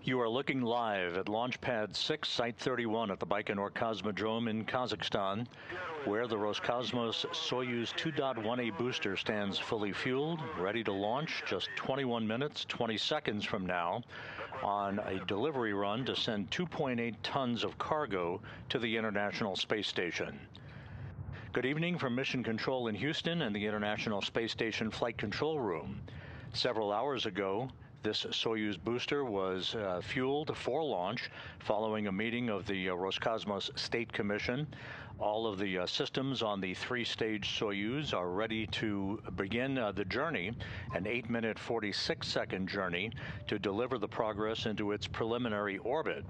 You are looking live at Launch Pad 6, Site 31 at the Baikonur Cosmodrome in Kazakhstan, where the Roscosmos Soyuz 2.1A booster stands fully fueled, ready to launch just 21 minutes, 20 seconds from now, on a delivery run to send 2.8 tons of cargo to the International Space Station. Good evening from Mission Control in Houston and the International Space Station Flight Control Room. Several hours ago, this Soyuz booster was fueled for launch following a meeting of the Roscosmos State Commission. All of the systems on the three-stage Soyuz are ready to begin the journey, an 8-minute, 46-second journey to deliver the Progress into its preliminary orbit.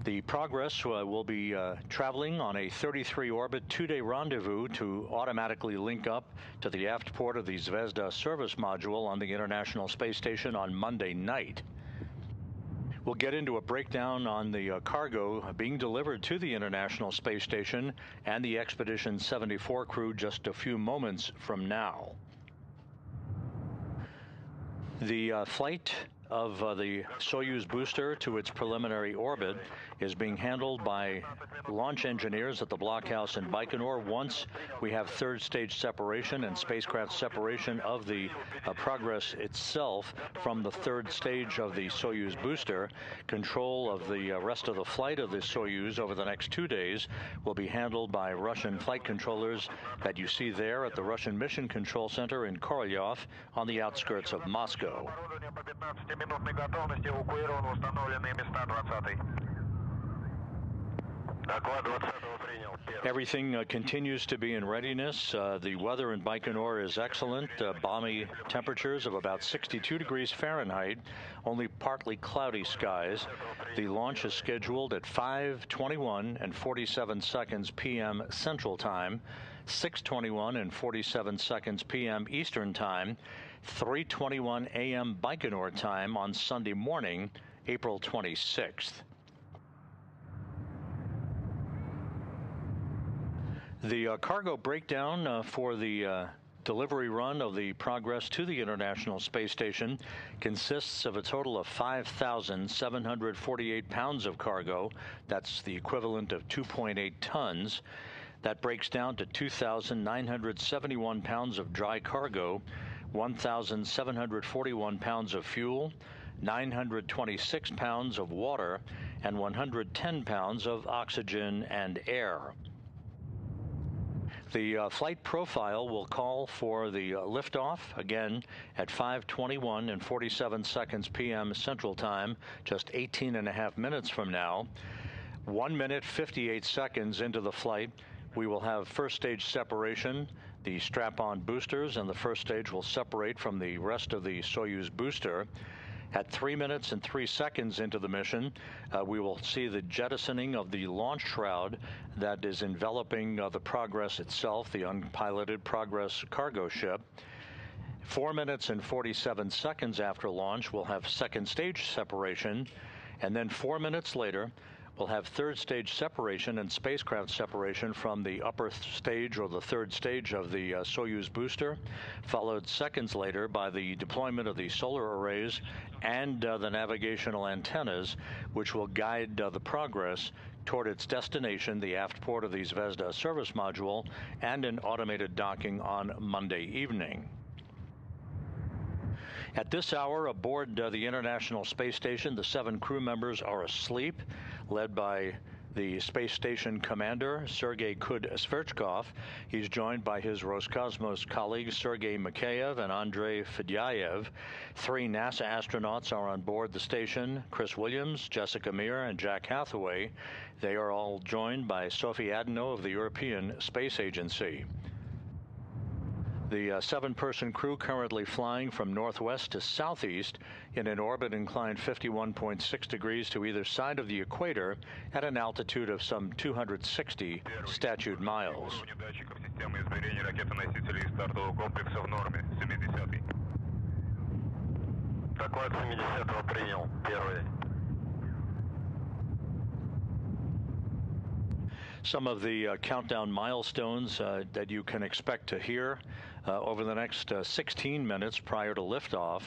The Progress will be traveling on a 33-orbit, 2-day rendezvous to automatically link up to the aft port of the Zvezda service module on the International Space Station on Monday night. We'll get into a breakdown on the cargo being delivered to the International Space Station and the Expedition 74 crew just a few moments from now. The flight of the Soyuz booster to its preliminary orbit is being handled by launch engineers at the blockhouse in Baikonur. Once we have third stage separation and spacecraft separation of the Progress itself from the third stage of the Soyuz booster, control of the rest of the flight of the Soyuz over the next 2 days will be handled by Russian flight controllers that you see there at the Russian Mission Control Center in Korolyov on the outskirts of Moscow. Everything continues to be in readiness. The weather in Baikonur is excellent. Balmy temperatures of about 62 degrees Fahrenheit, only partly cloudy skies. The launch is scheduled at 5:21 and 47 seconds p.m. Central Time, 6:21 and 47 seconds p.m. Eastern Time, 3:21 a.m. Baikonur time on Sunday morning, April 26th. The cargo breakdown for the delivery run of the Progress to the International Space Station consists of a total of 5,748 pounds of cargo. That's the equivalent of 2.8 tons. That breaks down to 2,971 pounds of dry cargo, 1,741 pounds of fuel, 926 pounds of water, and 110 pounds of oxygen and air. The flight profile will call for the liftoff, again, at 5:21 and 47 seconds p.m. Central Time, just 18 and a half minutes from now. 1 minute, 58 seconds into the flight, we will have first stage separation. The strap-on boosters and the first stage will separate from the rest of the Soyuz booster. At 3 minutes and 3 seconds into the mission, we will see the jettisoning of the launch shroud that is enveloping the Progress itself, the unpiloted Progress cargo ship. 4 minutes and 47 seconds after launch, we'll have second stage separation, and then 4 minutes later, we'll have third stage separation and spacecraft separation from the upper stage or the third stage of the Soyuz booster, followed seconds later by the deployment of the solar arrays and the navigational antennas, which will guide the Progress toward its destination, the aft port of the Zvezda service module, and an automated docking on Monday evening. At this hour, aboard the International Space Station, the 7 crew members are asleep, led by the space station commander, Sergei Kud-Sverchkov. He's joined by his Roscosmos colleagues, Sergei Mikheyev and Andrei Fedyaev. 3 NASA astronauts are on board the station, Chris Williams, Jessica Meir, and Jack Hathaway. They are all joined by Sophie Adano of the European Space Agency. The 7-person crew currently flying from northwest to southeast in an orbit inclined 51.6 degrees to either side of the equator at an altitude of some 260 statute miles. Some of the countdown milestones that you can expect to hear over the next 16 minutes prior to liftoff.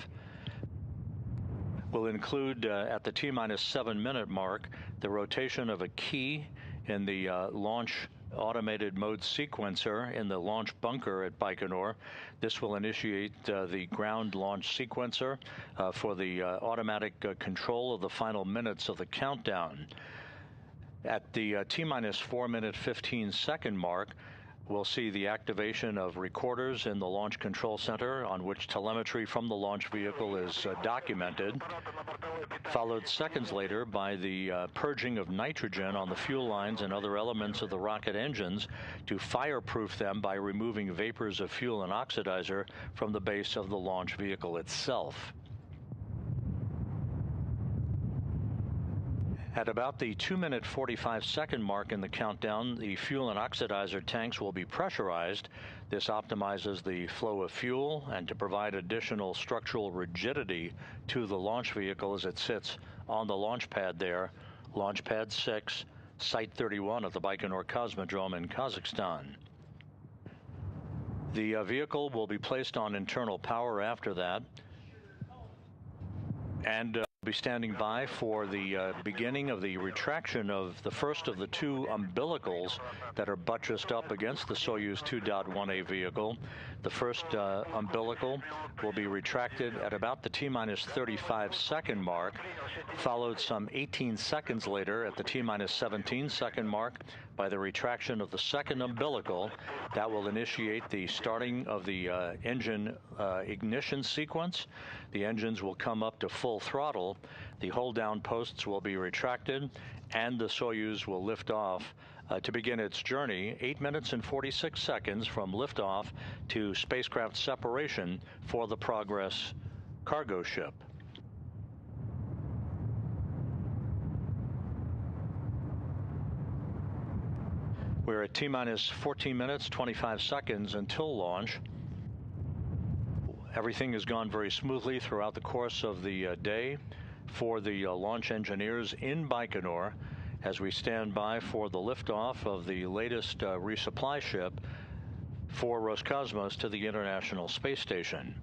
will include at the T-minus 7 minute mark the rotation of a key in the launch automated mode sequencer in the launch bunker at Baikonur. This will initiate the ground launch sequencer for the automatic control of the final minutes of the countdown. At the T-minus 4 minute 15 second mark, we'll see the activation of recorders in the Launch Control Center on which telemetry from the launch vehicle is documented, followed seconds later by the purging of nitrogen on the fuel lines and other elements of the rocket engines to fireproof them by removing vapors of fuel and oxidizer from the base of the launch vehicle itself. At about the 2 minute 45 second mark in the countdown, the fuel and oxidizer tanks will be pressurized. This optimizes the flow of fuel and to provide additional structural rigidity to the launch vehicle as it sits on the launch pad there, Launch Pad 6, Site 31 at the Baikonur Cosmodrome in Kazakhstan. The vehicle will be placed on internal power after that, and be standing by for the beginning of the retraction of the first of the two umbilicals that are buttressed up against the Soyuz 2.1A vehicle. The first umbilical will be retracted at about the T-minus 35 second mark, followed some 18 seconds later at the T-minus 17 second mark by the retraction of the second umbilical. That will initiate the starting of the engine ignition sequence. The engines will come up to full throttle. The hold-down posts will be retracted, and the Soyuz will lift off to begin its journey 8 minutes and 46 seconds from liftoff to spacecraft separation for the Progress cargo ship. We're at T-minus 14 minutes, 25 seconds until launch. Everything has gone very smoothly throughout the course of the day for the launch engineers in Baikonur as we stand by for the liftoff of the latest resupply ship for Roscosmos to the International Space Station.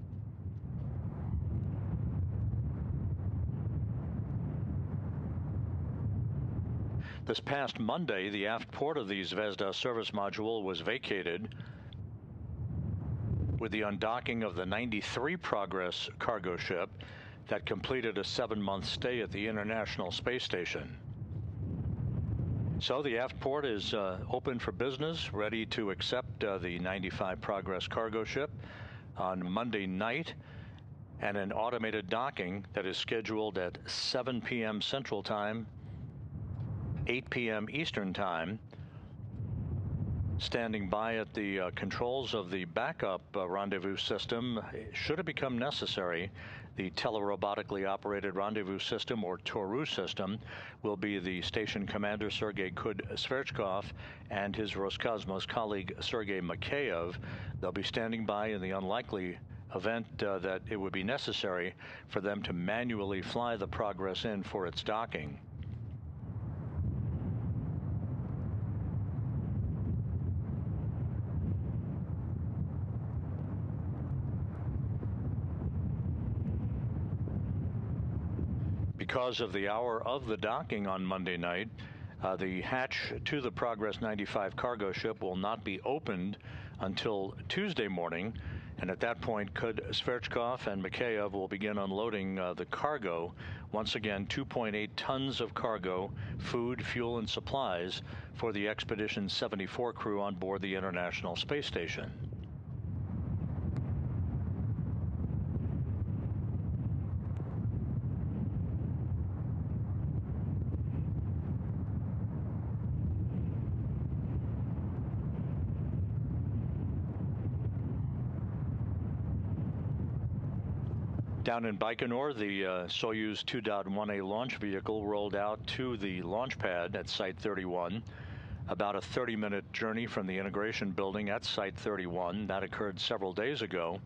This past Monday, the aft port of the Zvezda service module was vacated with the undocking of the 93 Progress cargo ship that completed a 7-month stay at the International Space Station. So the aft port is open for business, ready to accept the 95 Progress cargo ship on Monday night, and an automated docking that is scheduled at 7 p.m. Central Time, 8 p.m. Eastern Time. Standing by at the controls of the backup rendezvous system, should it become necessary, the telerobotically operated rendezvous system, or TORU system, will be the station commander Sergei Sverchkov and his Roscosmos colleague Sergei Mikheyev. They'll be standing by in the unlikely event that it would be necessary for them to manually fly the Progress in for its docking. Because of the hour of the docking on Monday night, the hatch to the Progress 95 cargo ship will not be opened until Tuesday morning, and at that point, Sverchkov and Mikheyev will begin unloading the cargo. Once again, 2.8 tons of cargo, food, fuel, and supplies for the Expedition 74 crew on board the International Space Station. Down in Baikonur, the Soyuz 2.1A launch vehicle rolled out to the launch pad at Site 31, about a 30-minute journey from the integration building at Site 31. That occurred several days ago.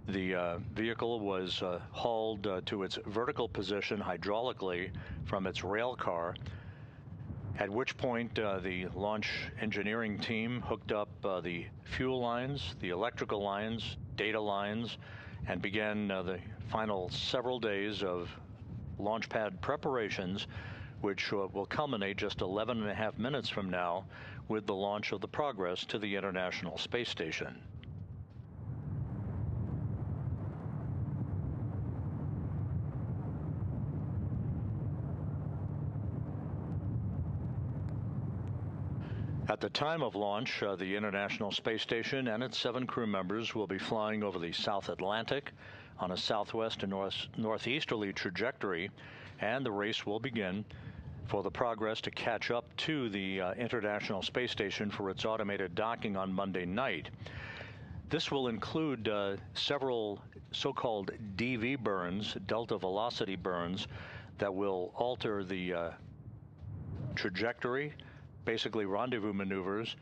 The vehicle was hauled to its vertical position hydraulically from its rail car, at which point the launch engineering team hooked up the fuel lines, the electrical lines, data lines, and began the final several days of launch pad preparations, which will culminate just 11.5 minutes from now with the launch of the Progress to the International Space Station. At the time of launch, the International Space Station and its 7 crew members will be flying over the South Atlantic on a southwest and northeasterly trajectory, and the race will begin for the Progress to catch up to the International Space Station for its automated docking on Monday night. This will include several so-called DV burns, delta velocity burns, that will alter the trajectory, basically rendezvous maneuvers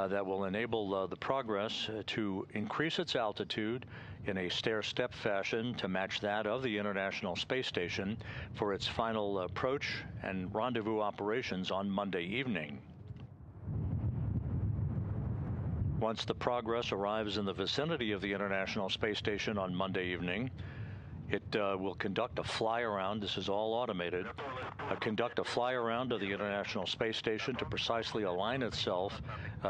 that will enable the Progress to increase its altitude in a stair-step fashion to match that of the International Space Station for its final approach and rendezvous operations on Monday evening. Once the Progress arrives in the vicinity of the International Space Station on Monday evening, it will conduct a fly-around. This is all automated. Conduct a fly-around of the International Space Station to precisely align itself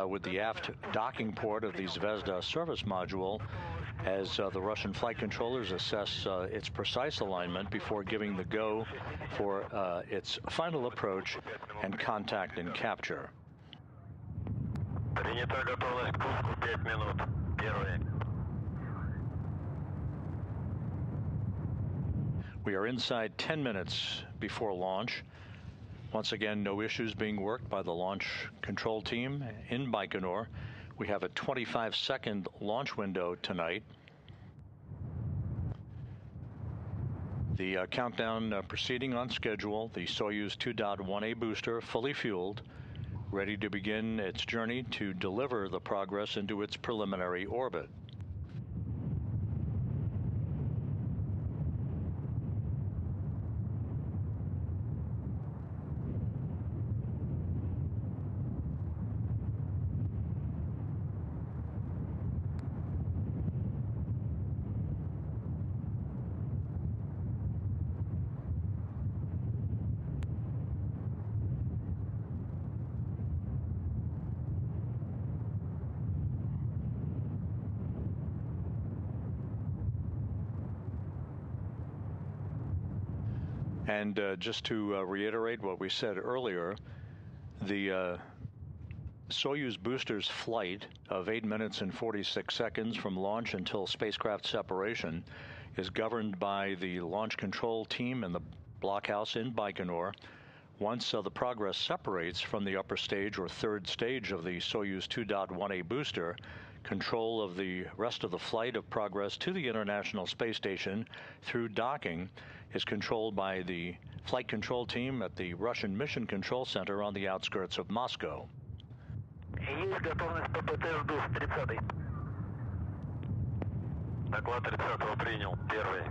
with the aft docking port of the Zvezda service module as the Russian flight controllers assess its precise alignment before giving the go for its final approach and contact and capture. We are inside 10 minutes before launch. Once again, no issues being worked by the launch control team in Baikonur. We have a 25-second launch window tonight. The countdown proceeding on schedule. The Soyuz 2.1A booster fully fueled, ready to begin its journey to deliver the Progress into its preliminary orbit. And just to reiterate what we said earlier, the Soyuz booster's flight of 8 minutes and 46 seconds from launch until spacecraft separation is governed by the launch control team in the blockhouse in Baikonur. Once the Progress separates from the upper stage or third stage of the Soyuz 2.1A booster, control of the rest of the flight of Progress to the International Space Station through docking is controlled by the flight control team at the Russian Mission Control Center on the outskirts of Moscow. Есть готовность ППТ жду с 30-й. Доклад 30-го принял, первый.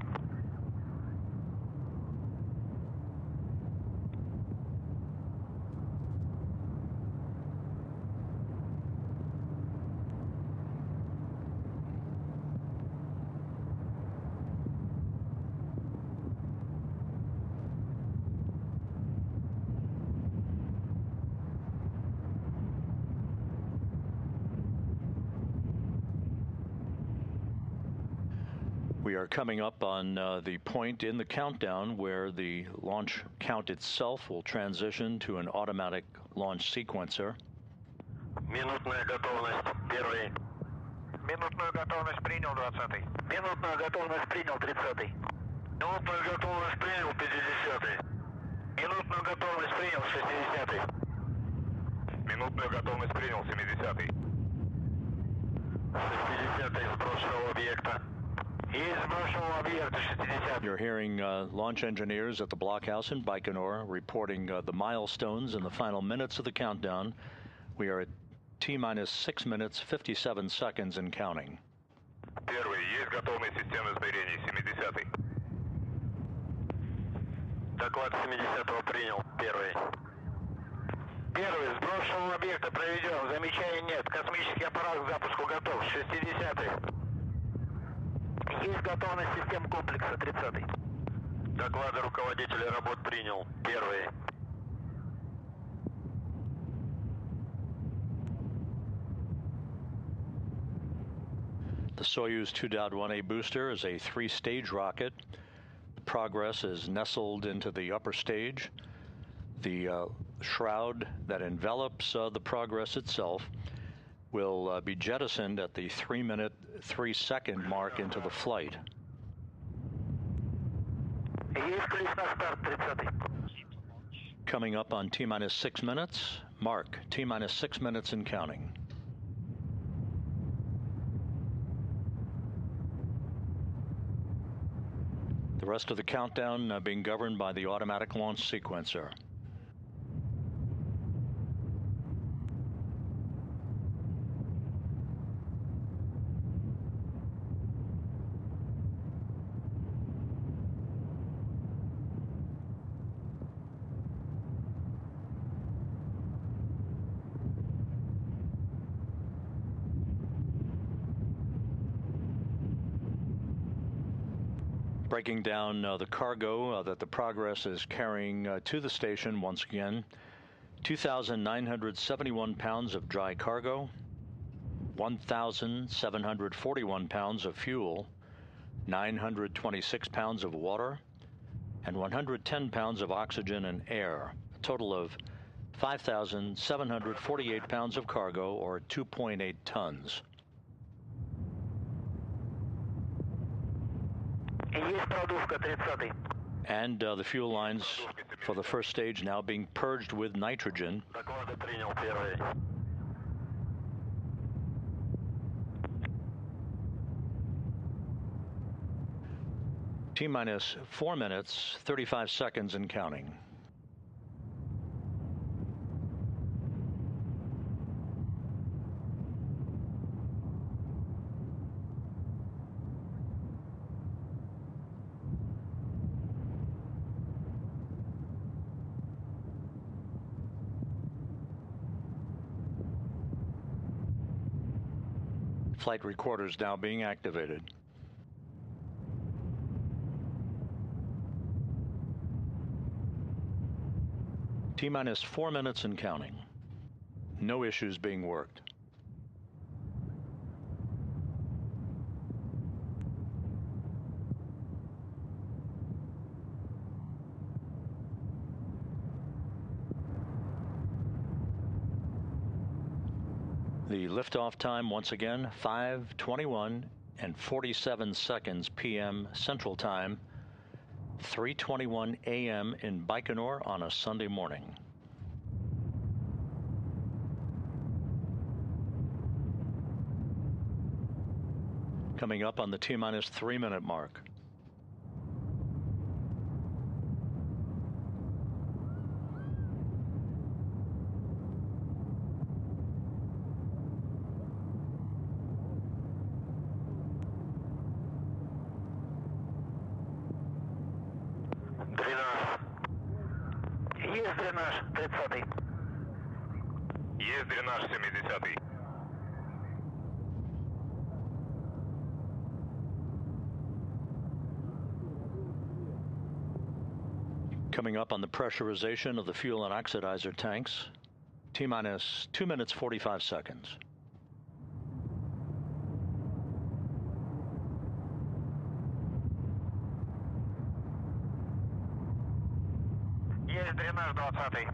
We are coming up on the point in the countdown where the launch count itself will transition to an automatic launch sequencer. Минутная готовность, первый. Минутную готовность принял, 20-й. Минутную готовность принял, 30-й. Минутную готовность принял, 50-й. Минутную готовность принял, 60-й. Минутную готовность принял, 70-й. 60-й сброшенного объекта. You're hearing launch engineers at the blockhouse in Baikonur reporting the milestones in the final minutes of the countdown. We are at T-minus 6 minutes, 57 seconds and counting. Первый, есть готовность системы измерений, 70-й. Доклад 70-го принял, первый. Первый, сброшенного объекта проведен, замечаний нет, космический аппарат к запуску готов, 60-й. Есть готовность систем комплекса, 30-й. Доклады руководителя работ принял. Первый. The Soyuz 2.1A booster is a three-stage rocket. Progress is nestled into the upper stage. The shroud that envelops the Progress itself will be jettisoned at the 3-minute, 3-second mark into the flight. Coming up on T-minus 6 minutes, mark, T-minus 6 minutes and counting. The rest of the countdown being governed by the automatic launch sequencer. Breaking down the cargo that the Progress is carrying to the station once again. 2,971 pounds of dry cargo, 1,741 pounds of fuel, 926 pounds of water, and 110 pounds of oxygen and air. A total of 5,748 pounds of cargo, or 2.8 tons. And the fuel lines for the first stage now being purged with nitrogen. T-minus 4 minutes, 35 seconds and counting. Flight recorders now being activated. T-minus 4 minutes and counting. No issues being worked. The liftoff time once again, 5:21 and 47 seconds p.m. Central Time, 3:21 a.m. in Baikonur on a Sunday morning. Coming up on the T-minus 3 minute mark. Есть дренаж 30-й. Есть дренаж 70-й. Coming up on the pressurization of the fuel and oxidizer tanks. T-minus 2 minutes 45 seconds. Есть дренаж 20-й.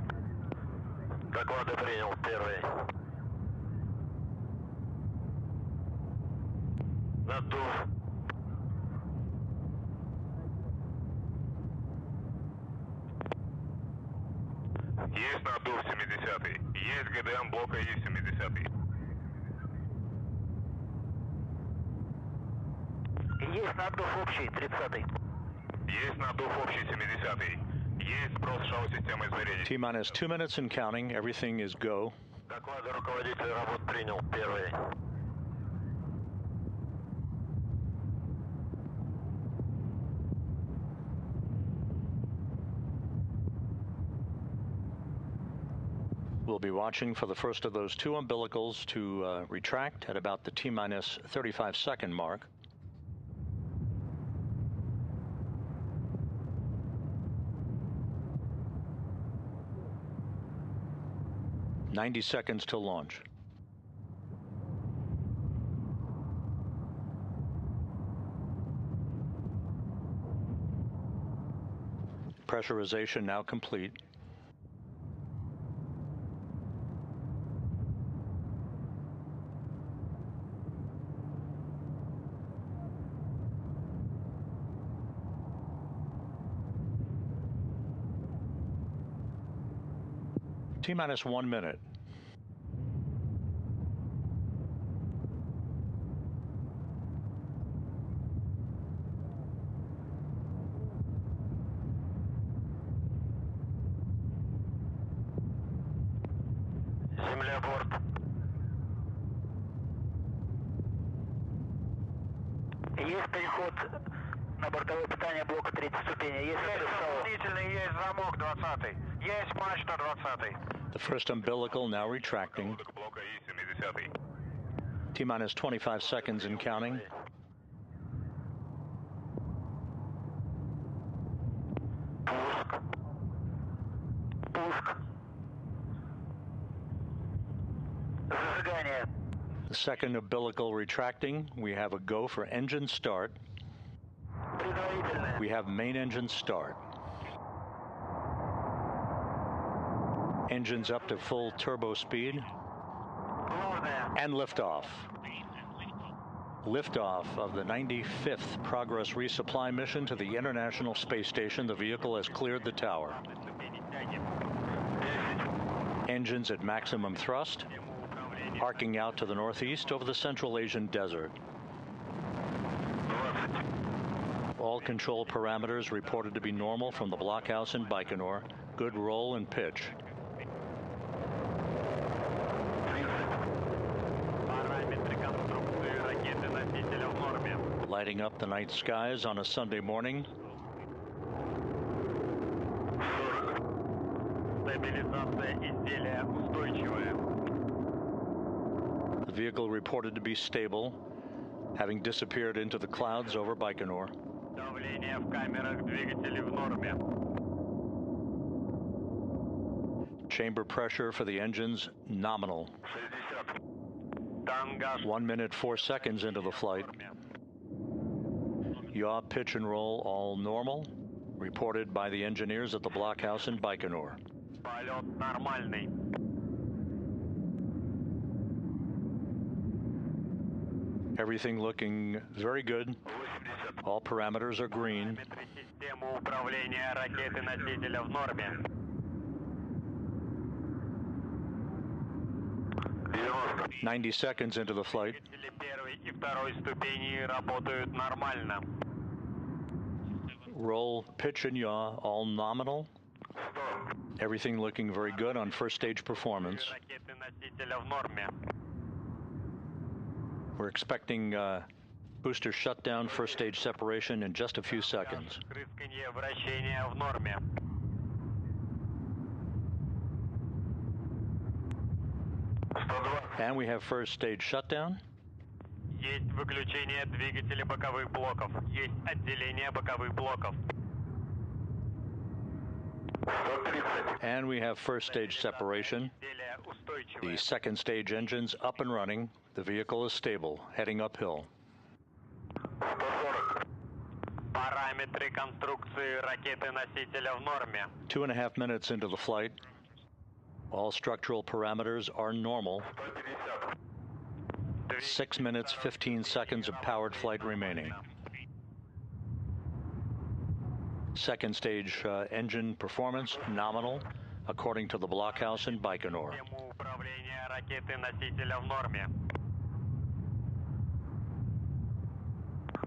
Доклады принял, первый. Надув. Есть надув 70-й. Есть ГДМ блока И 70-й. Есть надув общий 30-й. Есть надув общий 70-й. Есть сброс шау системы измерений. T-minus 2 minutes and counting. Everything is go. Доклады руководителя работ принял, первый. We'll be watching for the first of those two umbilicals to retract at about the T-minus 35 second mark. 90 seconds till launch. Pressurization now complete. T-minus 1 minute. Земля, борт. Есть переход на бортовое питание блока 3 ступени. Есть дополнительный, есть замок 20. Есть мачта 20. The first umbilical now retracting. T-minus 25 seconds and counting. Пуск. Пуск. Зажигание. The second umbilical retracting. We have a go for engine start. Предварительное. We have main engine start. Engines up to full turbo speed. Главное. And liftoff. Liftoff of the 95th Progress resupply mission to the International Space Station. The vehicle has cleared the tower. Engines at maximum thrust, arcing out to the northeast over the Central Asian desert. All control parameters reported to be normal from the blockhouse in Baikonur. Good roll and pitch. Lighting up the night skies on a Sunday morning. Стабилизация изделия устойчивая. The vehicle reported to be stable, having disappeared into the clouds over Baikonur. Давление в камерах двигателей в норме. Chamber pressure for the engines nominal. 60. Танго. 1 minute 4 seconds into the flight. Yaw, pitch, and roll all normal, reported by the engineers at the blockhouse in Baikonur. Полет нормальный. Everything looking very good. 80. All parameters are green. Параметры системы управления ракеты-носителя в норме. 90. 90 seconds into the flight. Двигатели первой и второй ступени работают нормально. Roll, pitch, and yaw all nominal. 100. Everything looking very good on first stage performance. Ракеты-носителя в норме. We're expecting booster shutdown, first stage separation in just a few seconds. Впрысканье вращения в норме. 120. And we have first stage shutdown. Есть выключение двигателя боковых блоков. Есть отделение боковых блоков. 130. And we have first stage separation. Изделие устойчивое. The second stage engines up and running. The vehicle is stable, heading uphill. 140. Параметры конструкции ракеты-носителя в норме. 2.5 minutes into the flight. All structural parameters are normal. 150. 6 minutes, 15 seconds of powered flight remaining. Second stage engine performance nominal, according to the blockhouse in Baikonur. Систему управления ракеты-носителя в норме.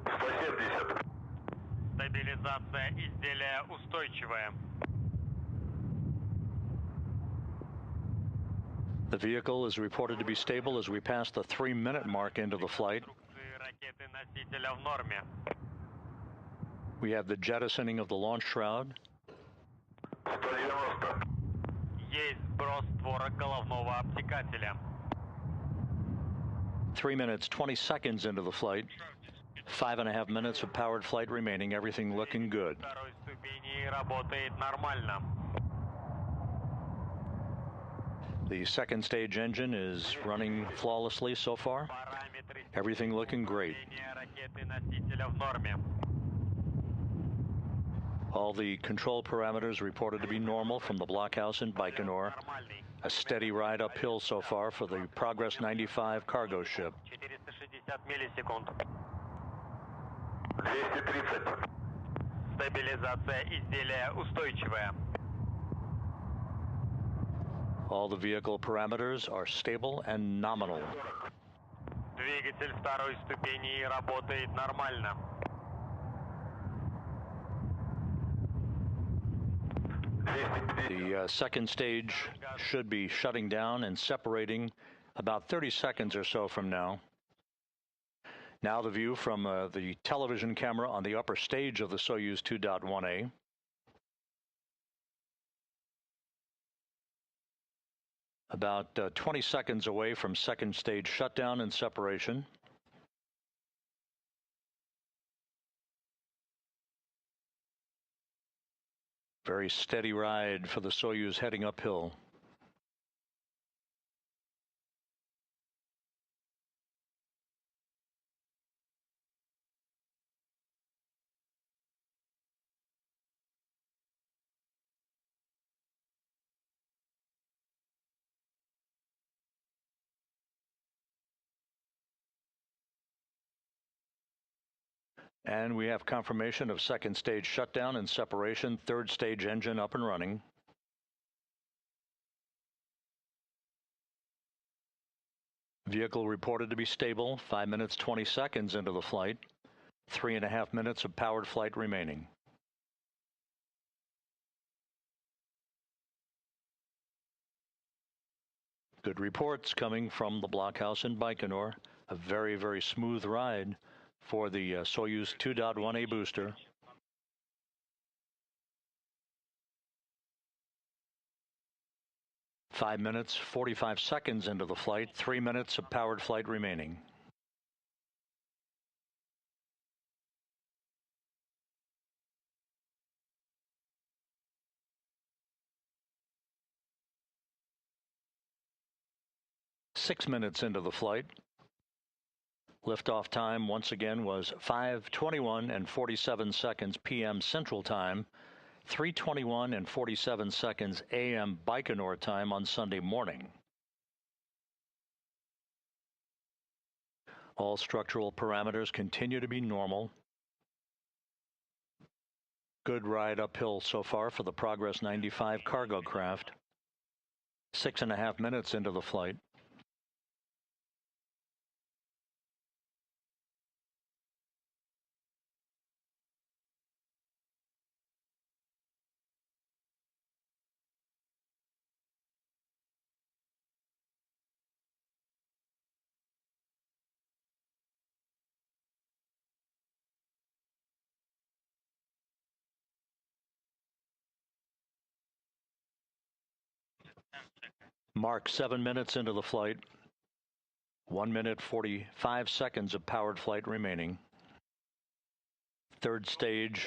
170. Стабилизация изделия устойчивая. The vehicle is reported to be stable as we pass the 3-minute mark into the flight. Конструкции ракеты-носителя в норме. We have the jettisoning of the launch shroud. 190. Есть сброс створок головного обтекателя. 3 minutes, 20 seconds into the flight. 5.5 minutes of powered flight remaining, everything looking good. Второй ступени работает нормально. The second stage engine is running flawlessly so far. Everything looking great. All the control parameters reported to be normal from the blockhouse in Baikonur. A steady ride uphill so far for the Progress 95 cargo ship. 230. Стабилизация изделия устойчивая. All the vehicle parameters are stable and nominal. Двигатель второй ступени работает нормально. The second stage should be shutting down and separating about 30 seconds or so from now. Now the view from the television camera on the upper stage of the Soyuz 2.1A. About 20 seconds away from second stage shutdown and separation. Very steady ride for the Soyuz heading uphill. And we have confirmation of second stage shutdown and separation, third stage engine up and running. Vehicle reported to be stable, 5 minutes 20 seconds into the flight, 3.5 minutes of powered flight remaining. Good reports coming from the blockhouse in Baikonur. A very, very smooth ride for the Soyuz 2.1A booster. Five minutes, 45 seconds into the flight, 3 minutes of powered flight remaining. Six minutes into the flight. Liftoff time once again was 5:21 and 47 seconds p.m. Central Time, 3:21 and 47 seconds a.m. Baikonur time on Sunday morning. All structural parameters continue to be normal. Good ride uphill so far for the Progress 95 cargo craft. 6.5 minutes into the flight. Mark 7 minutes into the flight. 1 minute 45 seconds of powered flight remaining. Third stage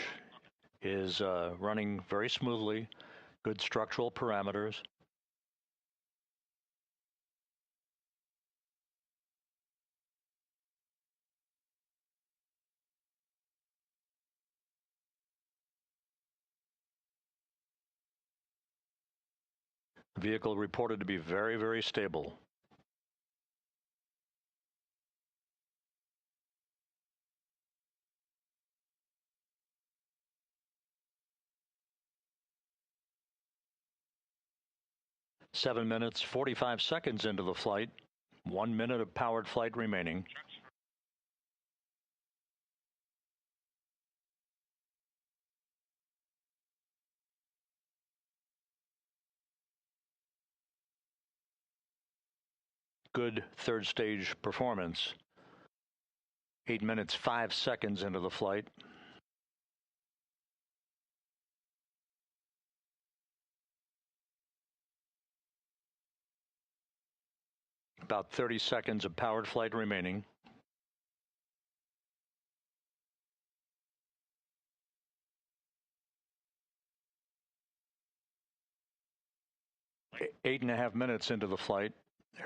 is running very smoothly. Good structural parameters. Vehicle reported to be very, very stable. Seven minutes, 45 seconds into the flight. 1 minute of powered flight remaining. Good third stage performance. 8 minutes, 5 seconds into the flight. About 30 seconds of powered flight remaining. 8.5 minutes into the flight,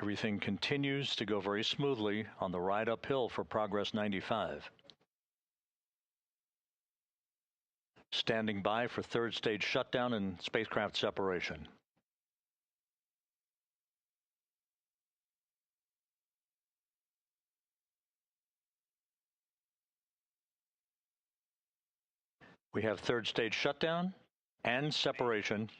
everything continues to go very smoothly on the ride uphill for Progress 95. Standing by for third stage shutdown and spacecraft separation. We have third stage shutdown and separation.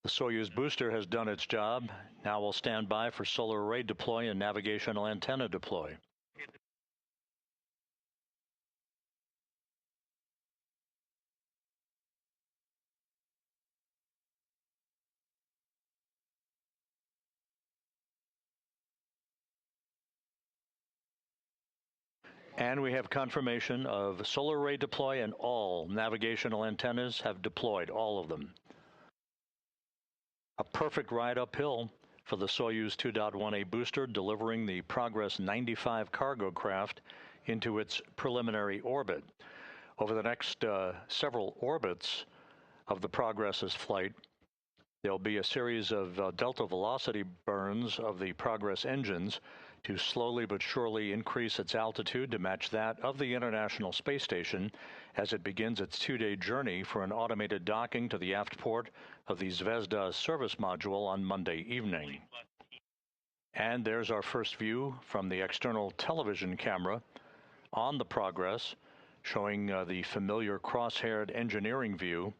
The Soyuz booster has done its job. Now we'll stand by for solar array deploy and navigational antenna deploy. And we have confirmation of solar array deploy, and all navigational antennas have deployed, all of them. A perfect ride uphill for the Soyuz 2.1A booster, delivering the Progress 95 cargo craft into its preliminary orbit. Over the next several orbits of the Progress's flight, there'll be a series of delta velocity burns of the Progress engines to slowly but surely increase its altitude to match that of the International Space Station as it begins its 2-day journey for an automated docking to the aft port of the Zvezda service module on Monday evening. And there's our first view from the external television camera on the Progress, showing the familiar cross-haired engineering view.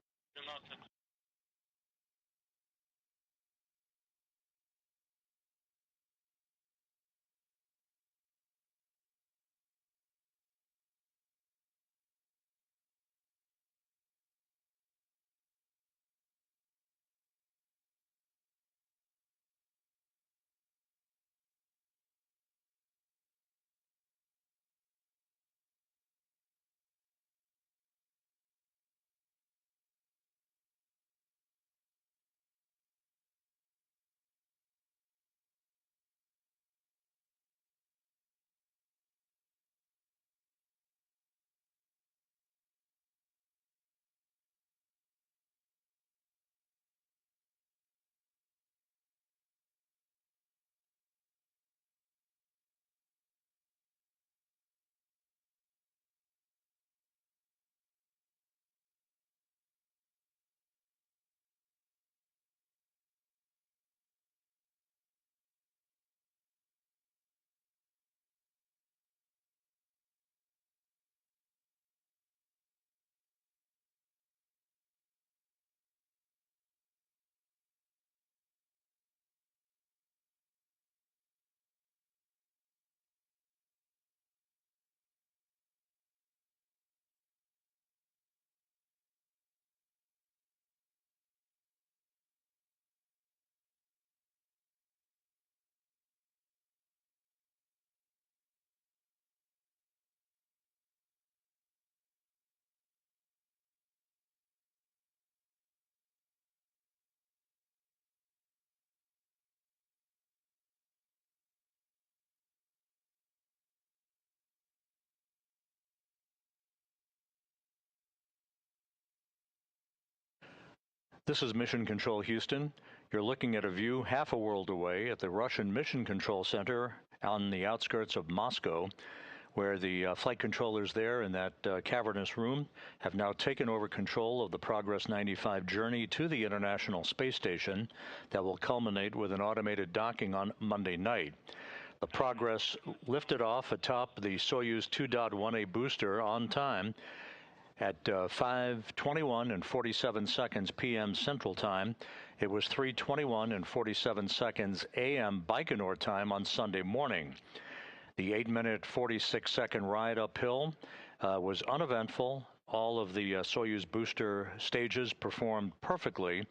This is Mission Control Houston. You're looking at a view half a world away at the Russian Mission Control Center on the outskirts of Moscow, where the flight controllers there in that cavernous room have now taken over control of the Progress 95 journey to the International Space Station that will culminate with an automated docking on Monday night. The Progress lifted off atop the Soyuz 2.1A booster on time at 5:21 and 47 seconds p.m. Central Time. It was 3:21 and 47 seconds a.m. Baikonur time on Sunday morning. The 8-minute 46-second ride uphill was uneventful. All of the Soyuz booster stages performed perfectly,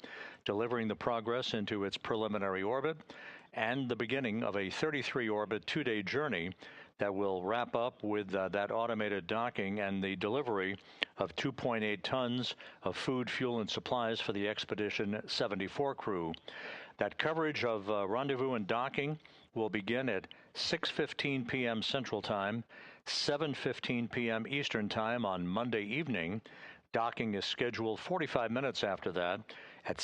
delivering the Progress into its preliminary orbit and the beginning of a 33-orbit 2-day journey that will wrap up with that automated docking and the delivery of 2.8 tons of food, fuel, and supplies for the Expedition 74 crew. That coverage of rendezvous and docking will begin at 6:15 p.m. Central Time, 7:15 p.m. Eastern Time on Monday evening. Docking is scheduled 45 minutes after that at